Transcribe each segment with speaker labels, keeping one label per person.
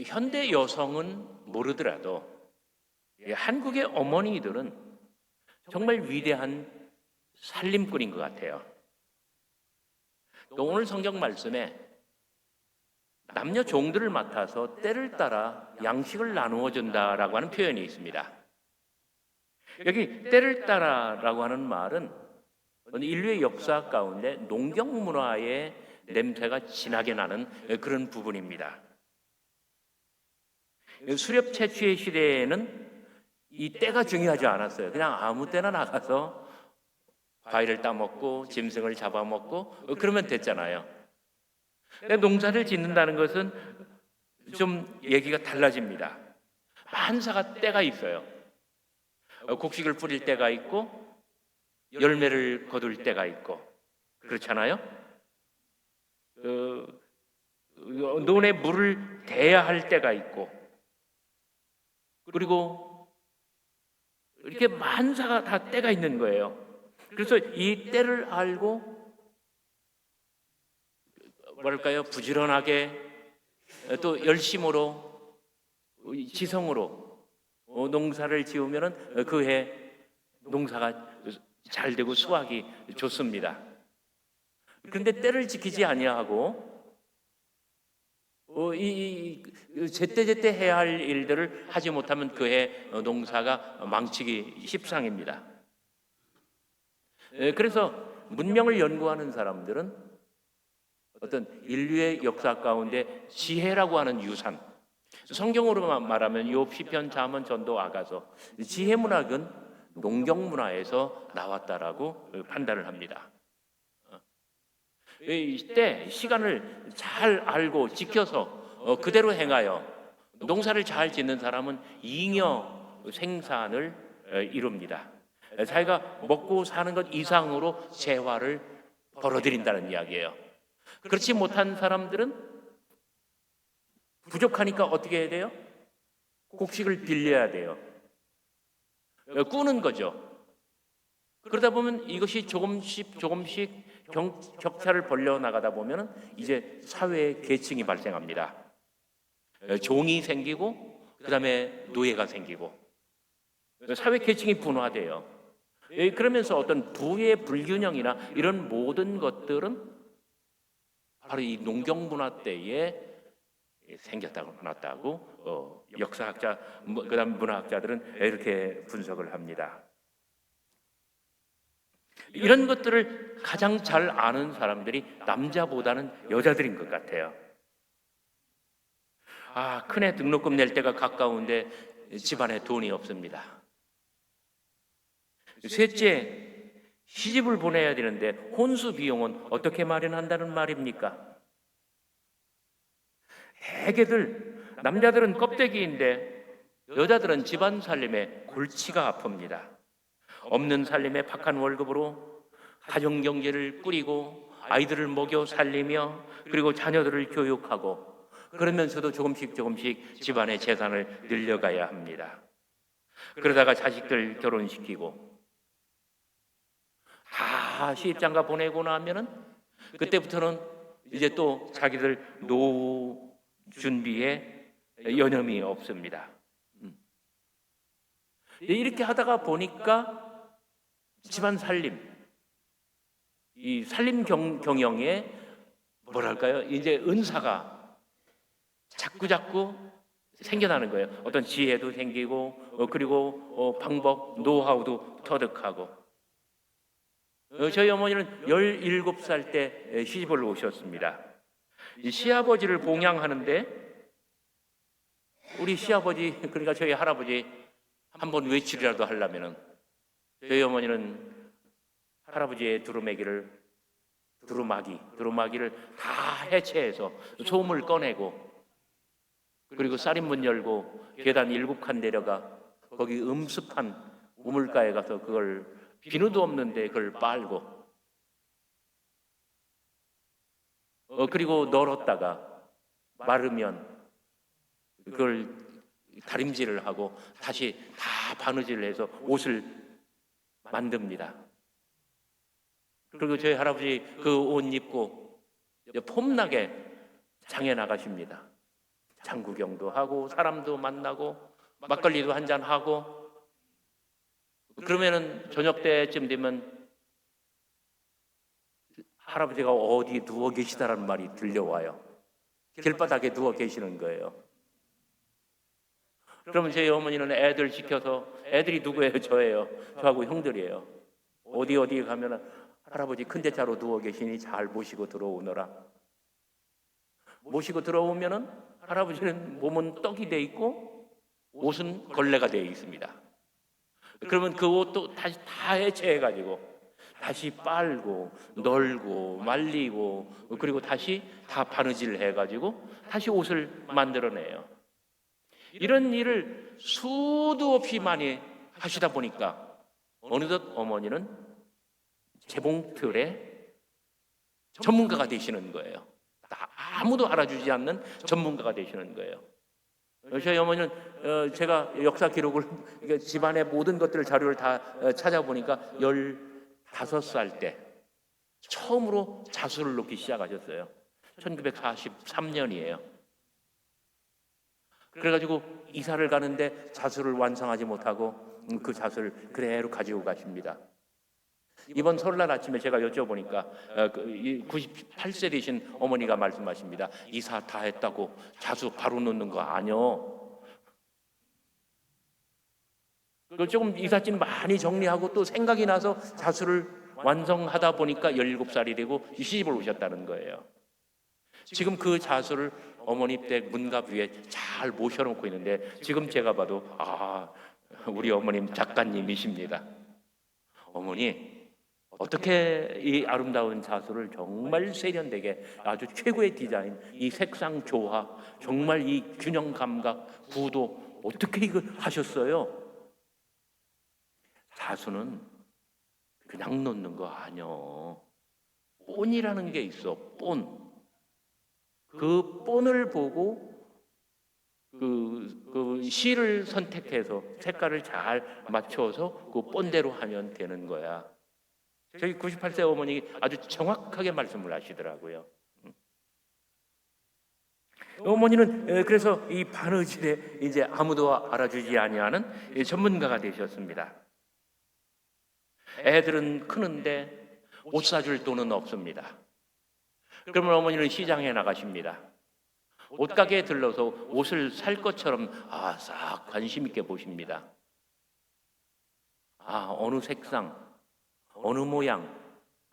Speaker 1: 현대 여성은 모르더라도 한국의 어머니들은 정말 위대한 살림꾼인 것 같아요. 또 오늘 성경 말씀에 남녀 종들을 맡아서 때를 따라 양식을 나누어 준다라고 하는 표현이 있습니다. 여기 때를 따라라고 하는 말은 인류의 역사 가운데 농경 문화의 냄새가 진하게 나는 그런 부분입니다. 수렵 채취의 시대에는 이 때가 중요하지 않았어요. 그냥 아무 때나 나가서 과일을 따먹고 짐승을 잡아먹고 그러면 됐잖아요. 근데 농사를 짓는다는 것은 좀 얘기가 달라집니다. 만사가 때가 있어요. 곡식을 뿌릴 때가 있고 열매를 거둘 때가 있고 그렇잖아요. 논에 물을 대야 할 때가 있고 그리고 이렇게 만사가 다 때가 있는 거예요. 그래서 이 때를 알고 뭐랄까요? 부지런하게 또 열심으로 지성으로 농사를 지으면은 그해 농사가 잘 되고 수확이 좋습니다. 그런데 때를 지키지 아니하고 제때제때 해야 할 일들을 하지 못하면 그해 농사가 망치기 십상입니다. 그래서 문명을 연구하는 사람들은 어떤 인류의 역사 가운데 지혜라고 하는 유산, 성경으로 말하면 요 시편, 잠언, 전도, 아가서, 지혜 문학은 농경 문화에서 나왔다라고 판단을 합니다. 이때 시간을 잘 알고 지켜서 그대로 행하여 농사를 잘 짓는 사람은 잉여 생산을 이룹니다. 자기가 먹고 사는 것 이상으로 재화를 벌어들인다는 이야기예요. 그렇지 못한 사람들은 부족하니까 어떻게 해야 돼요? 곡식을 빌려야 돼요. 꾸는 거죠. 그러다 보면 이것이 조금씩 격차를 벌려 나가다 보면 이제 사회의 계층이 발생합니다. 종이 생기고 그다음에 노예가 생기고 사회 계층이 분화돼요. 그러면서 어떤 부의 불균형이나 이런 모든 것들은 바로 이 농경 문화 때에 생겼다고 나왔다고 역사학자 그다음 문화학자들은 이렇게 분석을 합니다. 이런 것들을 가장 잘 아는 사람들이 남자보다는 여자들인 것 같아요. 큰애 등록금 낼 때가 가까운데 집안에 돈이 없습니다. 셋째, 시집을 보내야 되는데 혼수 비용은 어떻게 마련한다는 말입니까? 대개들 남자들은 껍데기인데 여자들은 집안 살림에 골치가 아픕니다. 없는 살림에 박한 월급으로 가정 경제를 꾸리고 아이들을 먹여 살리며 그리고 자녀들을 교육하고 그러면서도 조금씩 집안의 재산을 늘려가야 합니다. 그러다가 자식들 결혼시키고 다 시집장가 보내고 나면은 그때부터는 이제 또 자기들 노후 준비에 여념이 없습니다. 이렇게 하다가 보니까 집안 살림, 이 살림 경영에 뭐랄까요? 이제 은사가 자꾸 생겨나는 거예요. 어떤 지혜도 생기고 그리고 방법, 노하우도 터득하고. 저희 어머니는 17살 때 시집을 오셨습니다. 이 시아버지를 봉양하는데 우리 시아버지 그러니까 저희 할아버지 한번 외출이라도 하려면은 저희 어머니는 할아버지의 두루마기를 다 해체해서 소음을 꺼내고 그리고 쌀인문 열고 계단 7칸 내려가 거기 음습한 우물가에 가서 그걸 비누도 없는데 그걸 빨고 그리고 널었다가 마르면 그걸 다림질을 하고 다시 다 바느질을 해서 옷을 만듭니다. 그리고 저희 할아버지 그 옷 입고 폼나게 장에 나가십니다. 장 구경도 하고 사람도 만나고 막걸리도 한잔 하고, 그러면은 저녁 때쯤 되면 할아버지가 어디 누워 계시다라는 말이 들려와요. 길바닥에 누워 계시는 거예요. 그러면 제 어머니는 애들 시켜서, 애들이 누구예요? 저예요. 저하고 형들이에요. 어디 가면은 할아버지 큰 대자로 누워 계시니 잘 모시고 들어오너라. 모시고 들어오면은 할아버지는 몸은 떡이 돼 있고 옷은 걸레가 되어 있습니다. 그러면 그 옷도 다시 다 해체해가지고 다시 빨고 널고 말리고, 그리고 다시 다 바느질 해가지고 다시 옷을 만들어내요. 이런 일을 수도 없이 많이 하시다 보니까 어느덧 어머니는 재봉틀의 전문가가 되시는 거예요. 아무도 알아주지 않는 전문가가 되시는 거예요. 저희 어머니는 제가 역사 기록을, 집안의 모든 것들을, 자료를 다 찾아보니까 15살 때 처음으로 자수를 놓기 시작하셨어요. 1943년이에요. 그래가지고 이사를 가는데 자수를 완성하지 못하고 그 자수를 그대로 가지고 가십니다. 이번 설날 아침에 제가 여쭤보니까 98세 되신 어머니가 말씀하십니다. 이사 다 했다고 자수 바로 놓는 거 아니요. 조금 이삿짐 많이 정리하고 또 생각이 나서 자수를 완성하다 보니까 17살이 되고 시집을 오셨다는 거예요. 지금 그 자수를 어머니 댁 문갑 위에 잘 모셔놓고 있는데, 지금 제가 봐도 우리 어머님 작가님이십니다. 어머니, 어떻게 이 아름다운 자수를 정말 세련되게, 아주 최고의 디자인, 이 색상 조화, 정말 이 균형 감각, 구도, 어떻게 이걸 하셨어요? 자수는 그냥 놓는 거 아니요. 본이라는 게 있어. 본. 그 본을 보고 그 실을 선택해서 색깔을 잘 맞춰서 그 본대로 하면 되는 거야. 저희 98세 어머니 아주 정확하게 말씀을 하시더라고요. 어머니는 그래서 이 바느질에 이제 아무도 알아주지 아니하는 전문가가 되셨습니다. 애들은 크는데 옷 사줄 돈은 없습니다. 그러면 어머니는 시장에 나가십니다. 옷가게에 들러서 옷을 살 것처럼 싹 관심 있게 보십니다. 어느 색상, 어느 모양,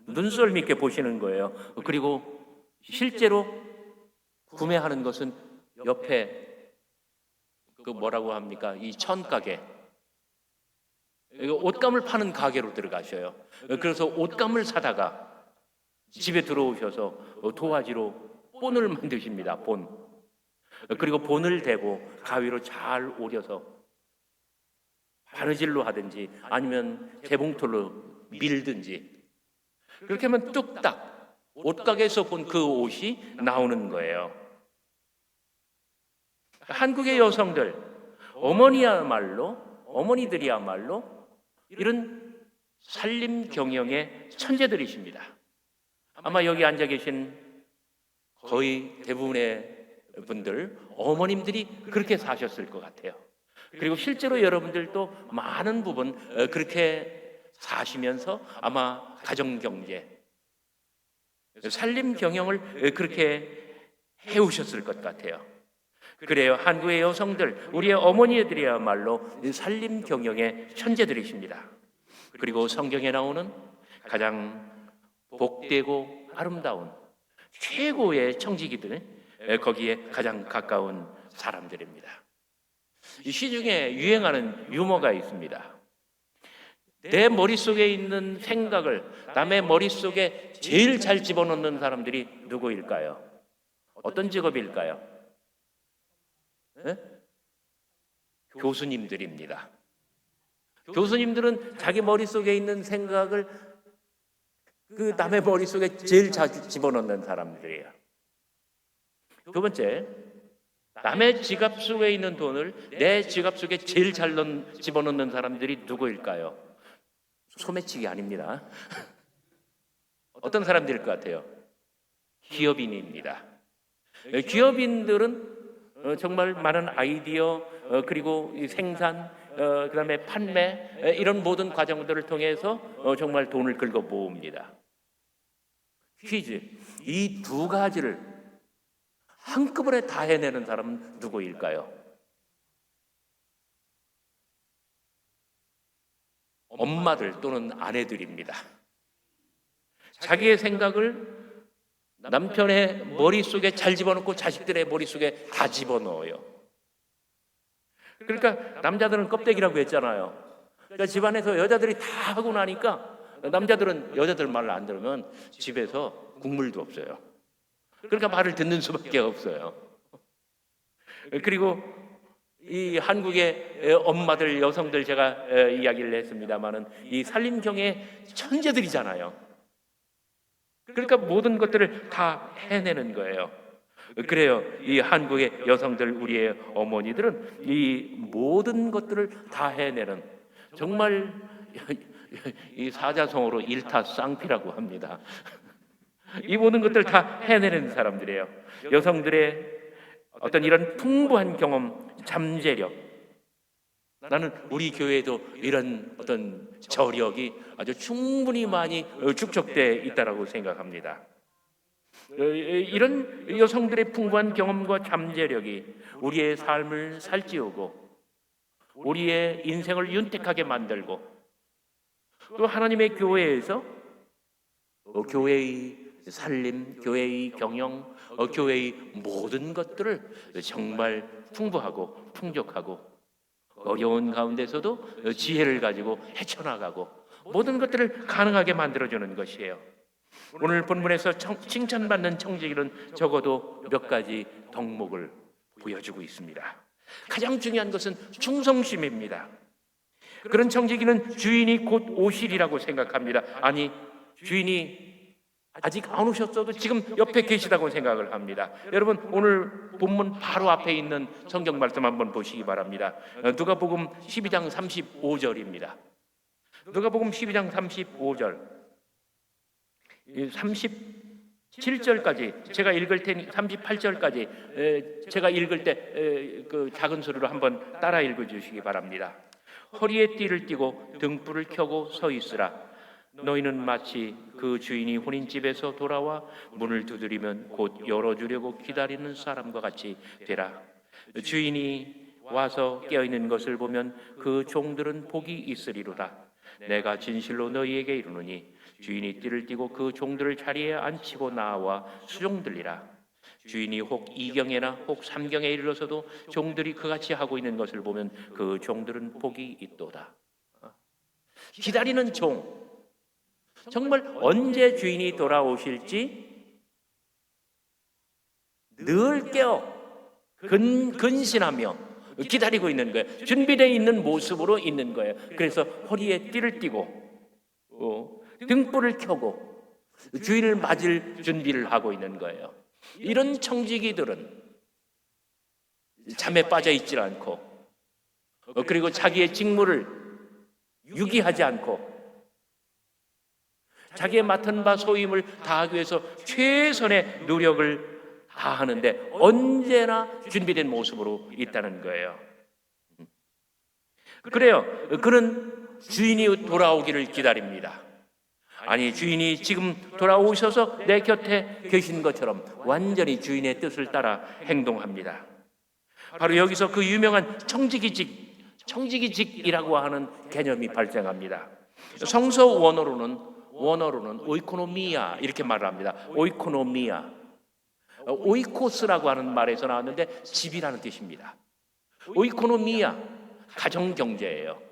Speaker 1: 눈썰미 있게 보시는 거예요. 그리고 실제로 구매하는 것은 옆에 뭐라고 합니까? 이 천가게, 옷감을 파는 가게로 들어가셔요. 그래서 옷감을 사다가 집에 들어오셔서 도화지로 본을 만드십니다. 본. 그리고 본을 대고 가위로 잘 오려서 바느질로 하든지 아니면 재봉틀로 밀든지, 그렇게 하면 뚝딱 옷가게에서 본 그 옷이 나오는 거예요. 한국의 여성들, 어머니들이야말로 이런 살림 경영의 천재들이십니다. 아마 여기 앉아 계신 거의 대부분의 분들, 어머님들이 그렇게 사셨을 것 같아요. 그리고 실제로 여러분들도 많은 부분 그렇게 사시면서 아마 가정경제, 살림 경영을 그렇게 해오셨을 것 같아요. 그래요. 한국의 여성들, 우리의 어머니들이야말로 살림 경영의 천재들이십니다. 그리고 성경에 나오는 가장 복되고 아름다운 최고의 청지기들, 거기에 가장 가까운 사람들입니다. 이 시중에 유행하는 유머가 있습니다. 내 머릿속에 있는 생각을 남의 머릿속에 제일 잘 집어넣는 사람들이 누구일까요? 어떤 직업일까요? 네? 교수님들입니다. 교수님들은 자기 머릿속에 있는 생각을 그 남의 머릿속에 제일 자주 집어넣는 사람들이에요. 두 번째, 남의 지갑 속에 있는 돈을 내 지갑 속에 제일 잘 집어넣는 사람들이 누구일까요? 소매치기 아닙니다. 어떤 사람들일 것 같아요? 기업인입니다. 기업인들은 정말 많은 아이디어, 그리고 이 생산, 그다음에 판매, 이런 모든 과정들을 통해서 정말 돈을 긁어 모읍니다. 퀴즈. 이 두 가지를 한꺼번에 다 해내는 사람은 누구일까요? 엄마들 또는 아내들입니다. 자기의 생각을 남편의 머릿속에 잘 집어넣고 자식들의 머릿속에 다 집어넣어요. 그러니까 남자들은 껍데기라고 했잖아요. 그러니까 집안에서 여자들이 다 하고 나니까 남자들은 여자들 말을 안 들으면 집에서 국물도 없어요. 그러니까 말을 듣는 수밖에 없어요. 그리고 이 한국의 엄마들, 여성들, 제가 이야기를 했습니다마는 이 살림경의 천재들이잖아요. 그러니까 모든 것들을 다 해내는 거예요. 그래요. 이 한국의 여성들, 우리의 어머니들은 이 모든 것들을 다 해내는, 정말 이 사자성어로 일타쌍피라고 합니다. 이 모든 것들을 다 해내는 사람들이에요. 여성들의 어떤 이런 풍부한 경험, 잠재력, 나는 우리 교회에도 이런 어떤 저력이 아주 충분히 많이 축적되어 있다고 생각합니다. 이런 여성들의 풍부한 경험과 잠재력이 우리의 삶을 살찌우고 우리의 인생을 윤택하게 만들고, 또 하나님의 교회에서 교회의 살림, 교회의 경영, 교회의 모든 것들을 정말 풍부하고 풍족하고 어려운 가운데서도 지혜를 가지고 헤쳐나가고 모든 것들을 가능하게 만들어주는 것이에요. 오늘 본문에서 칭찬받는 청지기는 적어도 몇 가지 덕목을 보여주고 있습니다. 가장 중요한 것은 충성심입니다. 그런 청지기는 주인이 곧 오시리라고 생각합니다. 아니, 주인이 아직 안 오셨어도 지금 옆에 계시다고 생각을 합니다. 여러분, 오늘 본문 바로 앞에 있는 성경 말씀 한번 보시기 바랍니다. 누가복음 12장 35절입니다. 누가복음 12장 35절 37절까지 제가 읽을 테니 38절까지 제가 읽을 때 그 작은 소리로 한번 따라 읽어 주시기 바랍니다. 허리에 띠를 띠고 등불을 켜고 서 있으라. 너희는 마치 그 주인이 혼인집에서 돌아와 문을 두드리면 곧 열어주려고 기다리는 사람과 같이 되라. 주인이 와서 깨어있는 것을 보면 그 종들은 복이 있으리로다. 내가 진실로 너희에게 이르노니 주인이 띠를 띠고 그 종들을 자리에 앉히고 나와 수종들리라. 주인이 혹 2경에나 혹 3경에 이르러서도 종들이 그같이 하고 있는 것을 보면 그 종들은 복이 있도다. 기다리는 종, 정말 언제 주인이 돌아오실지 늘 깨어 근신하며 기다리고 있는 거예요. 준비되어 있는 모습으로 있는 거예요. 그래서 허리에 띠를 띠고 등불을 켜고 주인을 맞을 준비를 하고 있는 거예요. 이런 청지기들은 잠에 빠져 있질 않고, 그리고 자기의 직무를 유기하지 않고 자기의 맡은 바 소임을 다하기 위해서 최선의 노력을 다하는데 언제나 준비된 모습으로 있다는 거예요. 그래요. 그는 주인이 돌아오기를 기다립니다. 아니, 주인이 지금 돌아오셔서 내 곁에 계신 것처럼 완전히 주인의 뜻을 따라 행동합니다. 바로 여기서 그 유명한 청지기직이라고 하는 개념이 발생합니다. 성서 원어로는 오이코노미아 이렇게 말을 합니다. 오이코노미아, 오이코스라고 하는 말에서 나왔는데 집이라는 뜻입니다. 오이코노미아, 가정경제예요.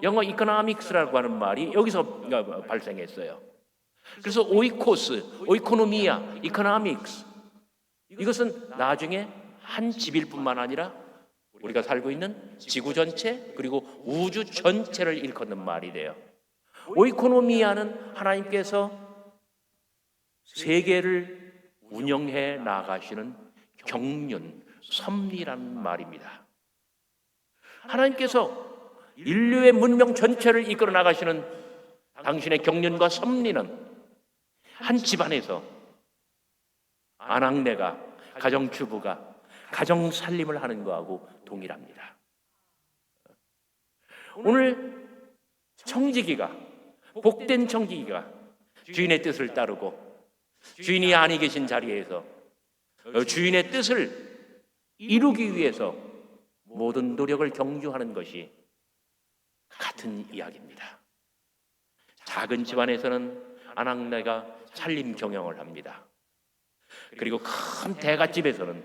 Speaker 1: 영어 이코노믹스라고 하는 말이 여기서 발생했어요. 그래서 오이코스, 오이코노미아, 이코노믹스, 이것은 나중에 한 집일 뿐만 아니라 우리가 살고 있는 지구 전체 그리고 우주 전체를 일컫는 말이 돼요. 오이코노미아는 하나님께서 세계를 운영해 나가시는 경륜, 섭리라는 말입니다. 하나님께서 인류의 문명 전체를 이끌어 나가시는 당신의 경륜과 섭리는 한 집안에서, 아낙네가, 가정주부가 가정 살림을 하는 거하고 동일합니다. 오늘 청지기가, 복된 청지기가 주인의 뜻을 따르고 주인이 아니 계신 자리에서 주인의 뜻을 이루기 위해서 모든 노력을 경주하는 것이 같은 이야기입니다. 작은 집안에서는 아낙네가 살림 경영을 합니다. 그리고 큰 대갓집에서는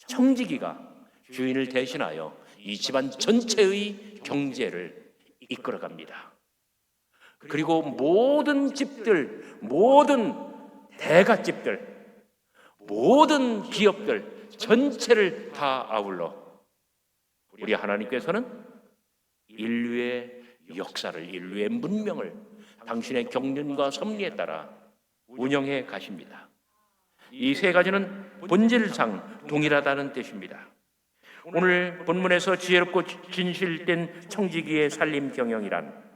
Speaker 1: 청지기가 주인을 대신하여 이 집안 전체의 경제를 이끌어갑니다. 그리고 모든 집들, 모든 대갓집들, 모든 기업들 전체를 다 아울러 우리 하나님께서는 인류의 역사를, 인류의 문명을 당신의 경륜과 섭리에 따라 운영해 가십니다. 이 세 가지는 본질상 동일하다는 뜻입니다. 오늘 본문에서 지혜롭고 진실된 청지기의 살림 경영이란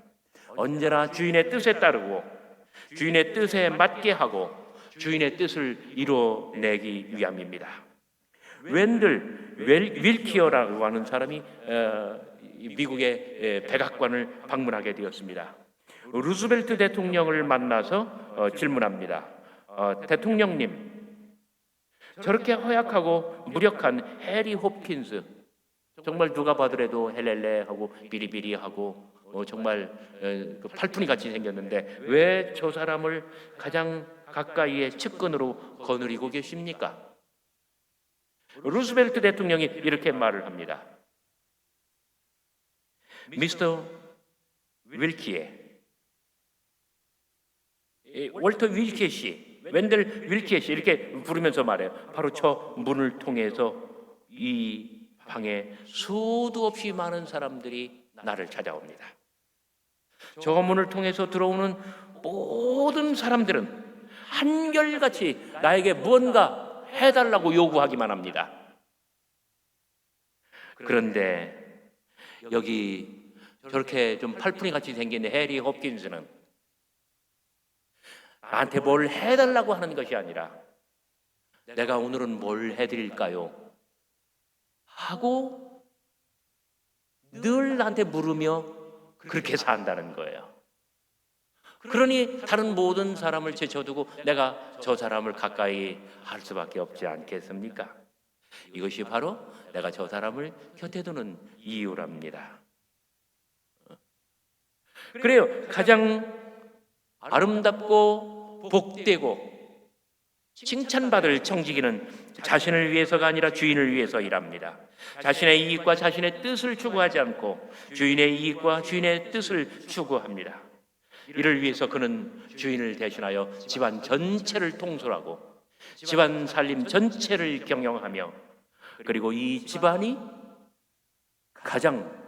Speaker 1: 언제나 주인의 뜻에 따르고 주인의 뜻에 맞게 하고 주인의 뜻을 이뤄내기 위함입니다. 웬들 윌키어라고 하는 사람이 미국의 백악관을 방문하게 되었습니다. 루즈벨트 대통령을 만나서 질문합니다. 대통령님, 저렇게 허약하고 무력한 해리 홉킨스, 정말 누가 봐더라도 헬렐레하고 비리비리하고 정말 팔푼이 같이 생겼는데 왜 저 사람을 가장 가까이에 측근으로 거느리고 계십니까? 루즈벨트 대통령이 이렇게 말을 합니다. 미스터 윌키에, 월터 윌키에 씨, 웬들 윌키에 씨 이렇게 부르면서 말해요. 바로 저 문을 통해서 이 방에 수도 없이 많은 사람들이 나를 찾아옵니다. 저 문을 통해서 들어오는 모든 사람들은 한결같이 나에게 무언가 해달라고 요구하기만 합니다. 그런데 여기 저렇게 좀 팔푼이 같이 생긴 해리 홉킨스는 나한테 뭘 해달라고 하는 것이 아니라 내가 오늘은 뭘 해드릴까요? 하고 늘 나한테 물으며 그렇게 산다는 거예요. 그러니 다른 모든 사람을 제쳐두고 내가 저 사람을 가까이 할 수밖에 없지 않겠습니까? 이것이 바로 내가 저 사람을 곁에 두는 이유랍니다. 그래요. 가장 아름답고 복되고 칭찬받을 청지기는 자신을 위해서가 아니라 주인을 위해서 일합니다. 자신의 이익과 자신의 뜻을 추구하지 않고 주인의 이익과 주인의 뜻을 추구합니다. 이를 위해서 그는 주인을 대신하여 집안 전체를 통솔하고 집안 살림 전체를 경영하며 그리고 이 집안이 가장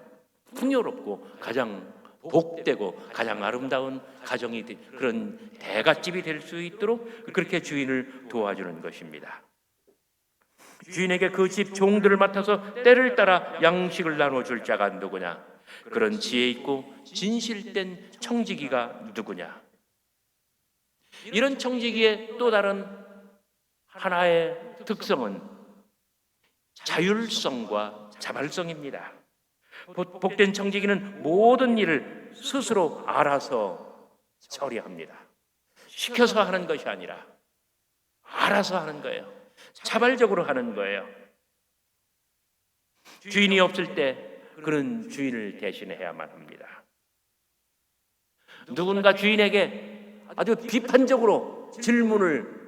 Speaker 1: 풍요롭고 가장 복되고 가장 아름다운 가정이 그런 대갓집이 될 수 있도록 그렇게 주인을 도와주는 것입니다. 주인에게 그 집 종들을 맡아서 때를 따라 양식을 나눠줄 자가 누구냐? 그런 지혜 있고 진실된 청지기가 누구냐? 이런 청지기의 또 다른 하나의 특성은 자율성과 자발성입니다. 복된 청지기는 모든 일을 스스로 알아서 처리합니다. 시켜서 하는 것이 아니라 알아서 하는 거예요. 자발적으로 하는 거예요. 주인이 없을 때 그는 주인을 대신해야만 합니다. 누군가 주인에게 아주 비판적으로 질문을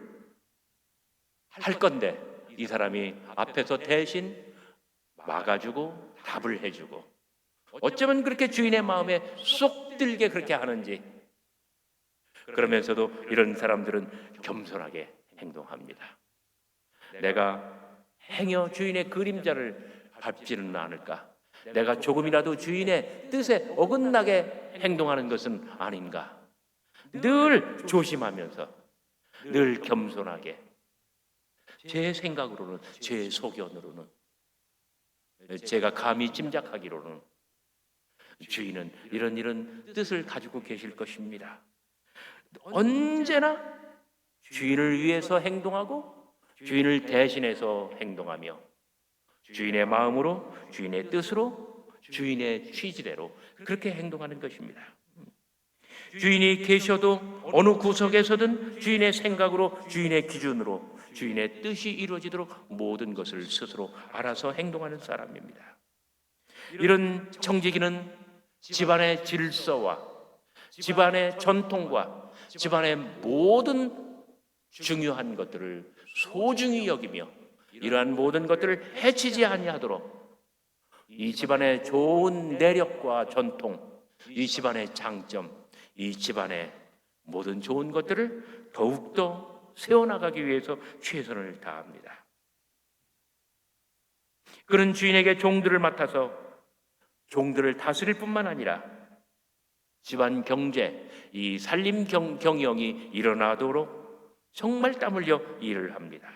Speaker 1: 할 건데 이 사람이 앞에서 대신 막아주고 답을 해주고 어쩌면 그렇게 주인의 마음에 쏙 들게 그렇게 하는지 그러면서도 이런 사람들은 겸손하게 행동합니다. 내가 행여 주인의 그림자를 밟지는 않을까? 내가 조금이라도 주인의 뜻에 어긋나게 행동하는 것은 아닌가? 늘 조심하면서 늘 겸손하게 제 생각으로는 제 소견으로는 제가 감히 짐작하기로는 주인은 이런 뜻을 가지고 계실 것입니다. 언제나 주인을 위해서 행동하고 주인을 대신해서 행동하며 주인의 마음으로, 주인의 뜻으로, 주인의 취지대로 그렇게 행동하는 것입니다. 주인이 계셔도 어느 구석에서든 주인의 생각으로, 주인의 기준으로, 주인의 뜻이 이루어지도록 모든 것을 스스로 알아서 행동하는 사람입니다. 이런 청지기는 집안의 질서와 집안의 전통과 집안의 모든 중요한 것들을 소중히 여기며 이러한 모든 것들을 해치지 아니하도록 이 집안의 좋은 내력과 전통, 이 집안의 장점, 이 집안의 모든 좋은 것들을 더욱더 세워나가기 위해서 최선을 다합니다. 그런 주인에게 종들을 맡아서 종들을 다스릴 뿐만 아니라 집안 경제, 이 살림 경영이 일어나도록 정말 땀 흘려 일을 합니다.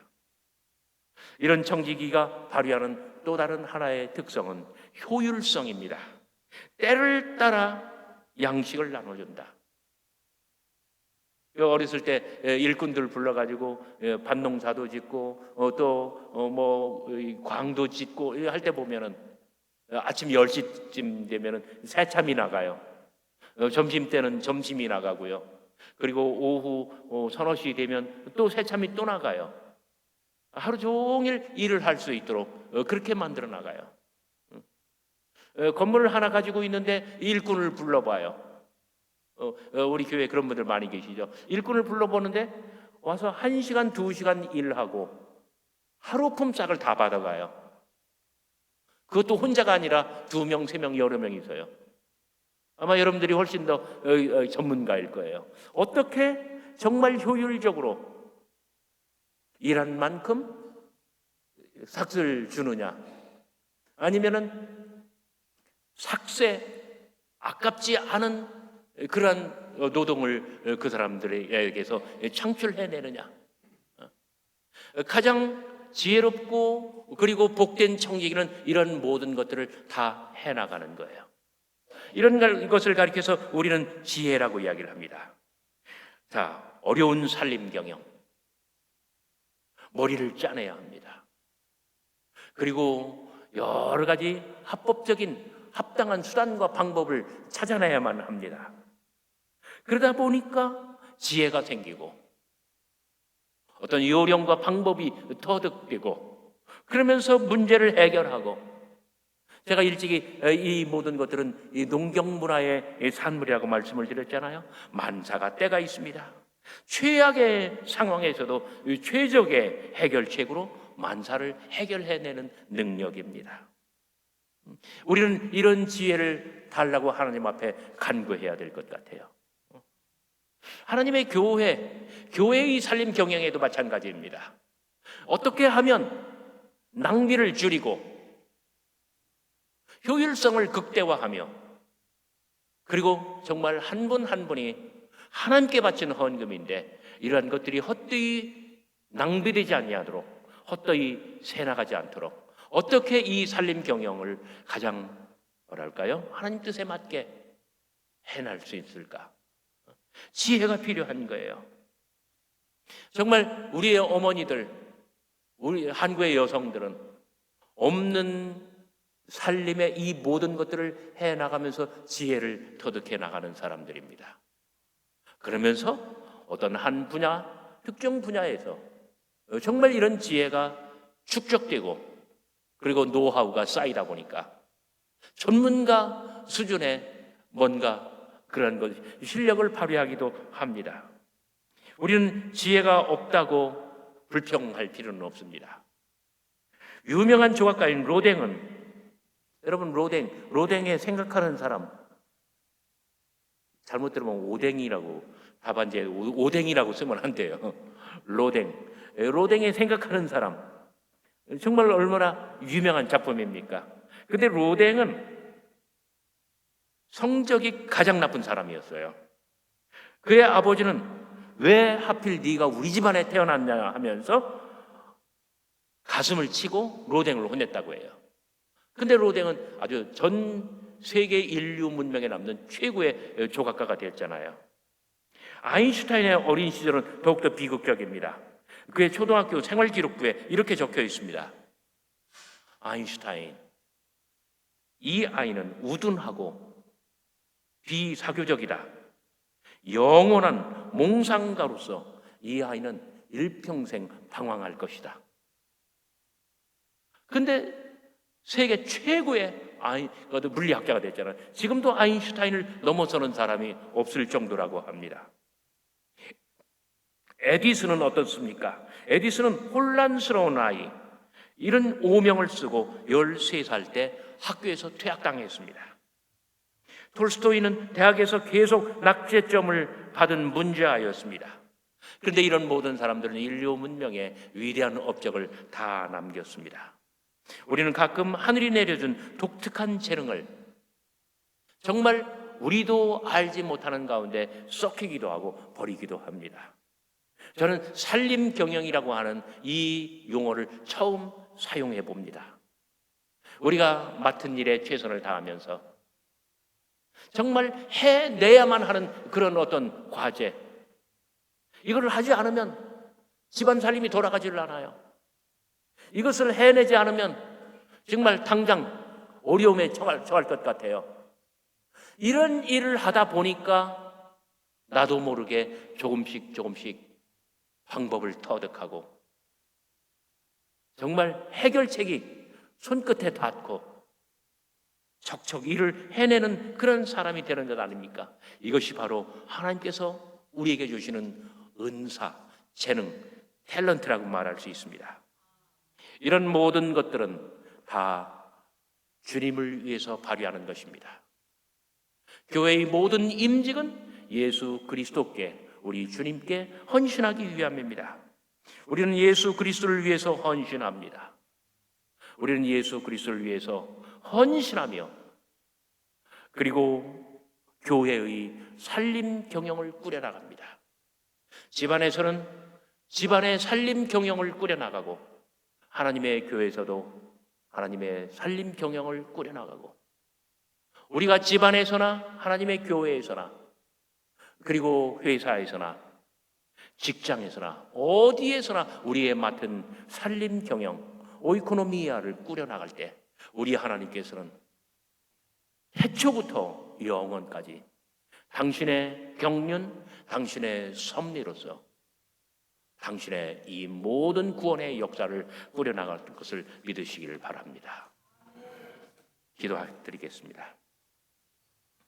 Speaker 1: 이런 청지기가 발휘하는 또 다른 하나의 특성은 효율성입니다. 때를 따라 양식을 나눠준다. 어렸을 때 일꾼들 불러가지고 밭농사도 짓고 또 광도 짓고 할 때 보면은 아침 10시쯤 되면은 새참이 나가요. 점심 때는 점심이 나가고요. 그리고 오후 서너 시 되면 또 새참이 또 나가요. 하루 종일 일을 할 수 있도록 그렇게 만들어 나가요. 건물을 하나 가지고 있는데 일꾼을 불러봐요. 우리 교회에 그런 분들 많이 계시죠. 일꾼을 불러보는데 와서 1시간, 2시간 일하고 하루품 짝을 다 받아가요. 그것도 혼자가 아니라 2명, 3명, 여러 명 있어요. 아마 여러분들이 훨씬 더 전문가일 거예요. 어떻게 정말 효율적으로 일한 만큼 삭을 주느냐, 아니면은 삭세, 아깝지 않은 그러한 노동을 그 사람들에게서 창출해내느냐. 가장 지혜롭고 그리고 복된 청지기는 이런 모든 것들을 다 해나가는 거예요. 이런 것을 가리켜서 우리는 지혜라고 이야기를 합니다. 자, 어려운 살림 경영, 머리를 짜내야 합니다. 그리고 여러 가지 합법적인 합당한 수단과 방법을 찾아내야만 합니다. 그러다 보니까 지혜가 생기고 어떤 요령과 방법이 터득되고 그러면서 문제를 해결하고, 제가 일찍이 이 모든 것들은 이 농경문화의 산물이라고 말씀을 드렸잖아요. 만사가 때가 있습니다. 최악의 상황에서도 최적의 해결책으로 만사를 해결해내는 능력입니다. 우리는 이런 지혜를 달라고 하나님 앞에 간구해야 될 것 같아요. 하나님의 교회의 살림 경영에도 마찬가지입니다. 어떻게 하면 낭비를 줄이고 효율성을 극대화하며 그리고 정말 한 분 한 분이 하나님께 바치는 헌금인데 이러한 것들이 헛되이 낭비되지 아니하도록, 헛되이 새나가지 않도록 어떻게 이 살림 경영을 가장 하나님 뜻에 맞게 해낼 수 있을까? 지혜가 필요한 거예요. 정말 우리의 어머니들, 우리 한국의 여성들은 없는 살림의 이 모든 것들을 해나가면서 지혜를 터득해 나가는 사람들입니다. 그러면서 어떤 한 분야, 특정 분야에서 정말 이런 지혜가 축적되고 그리고 노하우가 쌓이다 보니까 전문가 수준의 뭔가 그런 것, 실력을 발휘하기도 합니다. 우리는 지혜가 없다고 불평할 필요는 없습니다. 유명한 조각가인 로댕은, 여러분 로댕에 생각하는 사람, 잘못 들으면 오뎅이라고, 답안지에 오뎅이라고 쓰면 안 돼요. 로댕에 생각하는 사람, 정말 얼마나 유명한 작품입니까? 근데 로댕은 성적이 가장 나쁜 사람이었어요. 그의 아버지는 왜 하필 네가 우리 집안에 태어났냐 하면서 가슴을 치고 로댕을 혼냈다고 해요. 근데 로댕은 아주 전 세계 인류 문명에 남는 최고의 조각가가 됐잖아요. 아인슈타인의 어린 시절은 더욱더 비극적입니다. 그의 초등학교 생활기록부에 이렇게 적혀 있습니다. 아인슈타인, 이 아이는 우둔하고 비사교적이다. 영원한 몽상가로서 이 아이는 일평생 방황할 것이다. 근데 세계 최고의 물리학자가 됐잖아요. 지금도 아인슈타인을 넘어서는 사람이 없을 정도라고 합니다. 에디슨은 어떻습니까? 에디슨은 혼란스러운 아이, 이런 오명을 쓰고 13살 때 학교에서 퇴학당했습니다. 톨스토이는 대학에서 계속 낙제점을 받은 문제아였습니다. 그런데 이런 모든 사람들은 인류 문명의 위대한 업적을 다 남겼습니다. 우리는 가끔 하늘이 내려준 독특한 재능을 정말 우리도 알지 못하는 가운데 썩히기도 하고 버리기도 합니다. 저는 산림 경영이라고 하는 이 용어를 처음 사용해 봅니다. 우리가 맡은 일에 최선을 다하면서 정말 해내야만 하는 그런 어떤 과제, 이걸 하지 않으면 집안 살림이 돌아가질 않아요. 이것을 해내지 않으면 정말 당장 어려움에 처할 것 같아요. 이런 일을 하다 보니까 나도 모르게 조금씩 방법을 터득하고 정말 해결책이 손끝에 닿고 척척 일을 해내는 그런 사람이 되는 것 아닙니까? 이것이 바로 하나님께서 우리에게 주시는 은사, 재능, 탤런트라고 말할 수 있습니다. 이런 모든 것들은 다 주님을 위해서 발휘하는 것입니다. 교회의 모든 임직은 예수 그리스도께, 우리 주님께 헌신하기 위함입니다. 우리는 예수 그리스도를 위해서 헌신합니다. 우리는 예수 그리스도를 위해서 헌신하며 그리고 교회의 살림 경영을 꾸려나갑니다. 집안에서는 집안의 살림 경영을 꾸려나가고 하나님의 교회에서도 하나님의 살림 경영을 꾸려나가고 우리가 집안에서나 하나님의 교회에서나 그리고 회사에서나 직장에서나 어디에서나 우리의 맡은 살림 경영, 오이코노미아를 꾸려나갈 때 우리 하나님께서는 태초부터 영원까지 당신의 경륜, 당신의 섭리로서 당신의 이 모든 구원의 역사를 꾸려나갈 것을 믿으시기를 바랍니다. 기도드리겠습니다.